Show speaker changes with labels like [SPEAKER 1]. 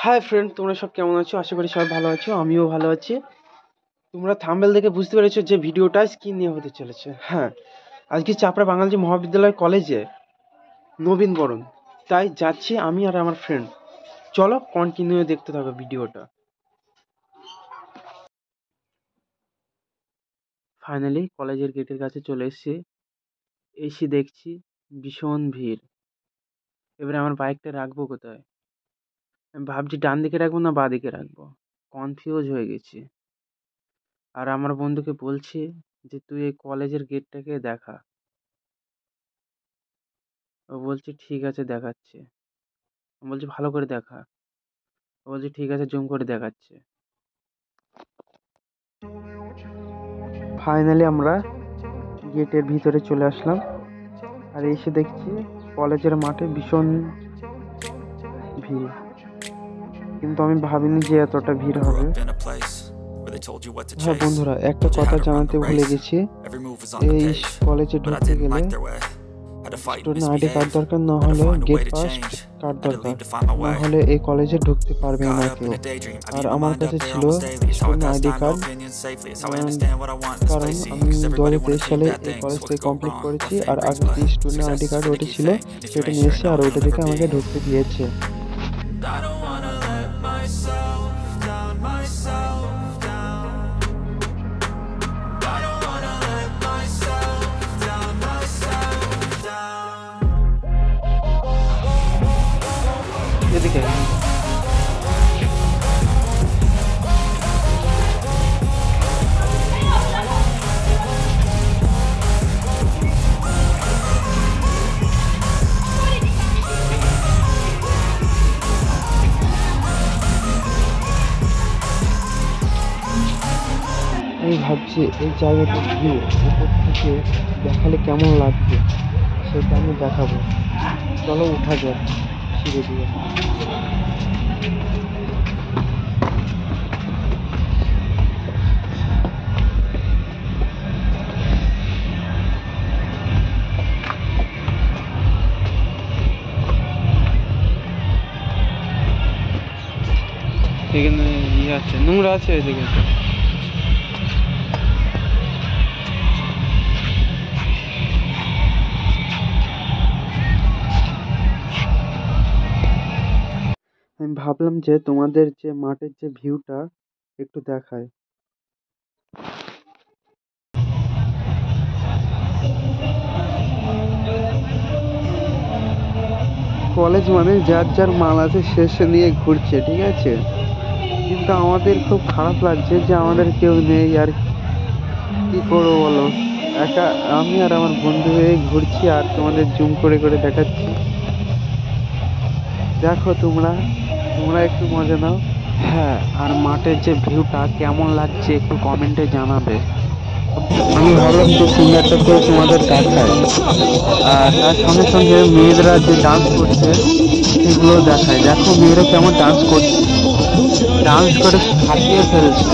[SPEAKER 1] Hi friend, তোমরা সব কেমন আছো? আশা করি সবাই ভালো আছো, আমিও ভালো আছি। তোমরা থাম্বনেল দেখে বুঝতে পেরেছো যে ভিডিওটা কি নিয়ে হতে চলেছে। হ্যাঁ, আজকে চাপড়া বাঙালি মহাবিদ্যালয় কলেজে নবীনবরণ, তাই যাচ্ছি আমি আর আমার ফ্রেন্ড। চলো কন্টিনিউ দেখতে থাকো ভিডিওটা। ফাইনালি কলেজের গেটের কাছে চলে এসে দেখছি ভীষণ ভিড়। এবারে আমার বাইকটা রাখবো কোথায়? আমি ভাবছি ডান দিকে রাখবো না বাঁ দিকে রাখবো, কনফিউজ হয়ে গেছি। আর আমার বন্ধুকে বলছি যে তুই এই কলেজের গেটটাকে দেখা। ও বলছে ঠিক আছে দেখাচ্ছে। আমি বলছি ভালো করে দেখা। ও বলছে ঠিক আছে জুম করে দেখাচ্ছে। ফাইনালি আমরা গেটের ভিতরে চলে আসলাম আর এসে দেখছি কলেজের মাঠে ভীষণ ভিড়, কিন্তু আমি ভাবিনি যে এতটা ভিড় হবে। হ্যাঁ বন্ধুরা, একটা কথা জানাতে ভুলে গেছি, এই কলেজে ঢুকতে গেলে স্টুডেন্ট আইডি কার্ড দরকার, না হলে গেট পাস কার্ড দরকার, না হলে এই কলেজে ঢুকতে পারবে না কেউ। আর আমার কাছে ছিল স্টুডেন্ট আইডি কার্ড, কারণ আমি 2023 সালে এই কলেজটাই কমপ্লিট করেছি। আর আগে যে স্টুডেন্ট আইডি কার্ড ওটা ছিল সেটা নিয়ে এসেছি, আর ওটা দেখে আমাকে ঢুকতে দিয়েছে। এদিকে আমি ভাবছি এই জায়গাটা ভিউ উপর থেকে দেখালে কেমন লাগবে, সেটা আমি দেখাবো। চলো উঠা যাক সিঁড়ি দিয়ে। এখানে ইয়ে আছে, নোংরা আছে এদিকে। আমি ভাবলাম যে তোমাদের যে মাঠের যে ভিউটা একটু দেখায়। কলেজ মানে যার যার মাল আছে শেষে নিয়ে ঘুরছে, ঠিক আছে, কিন্তু আমাদের খুব খারাপ লাগছে যে আমাদের কেউ নেই। আর কি করবো বলো, একা আমি আর আমার বন্ধু হয়ে ঘুরছি আর তোমাদের জুম করে করে দেখাচ্ছি। দেখো তোমরা একটু মজা নাও। হ্যাঁ, আর মাঠের যে ভিউটা কেমন লাগছে একটু কমেন্টে জানাবে। আমি ভাবলাম যে সিঙ্গারটা করে তোমাদের দেখায়, আর তার সঙ্গে সঙ্গে মেয়েরা যে ডান্স করছে সেগুলো দেখায়। দেখো মেয়েরা কেমন ডান্স করছে, ডান্স করে ফাটিয়ে ফেলছে।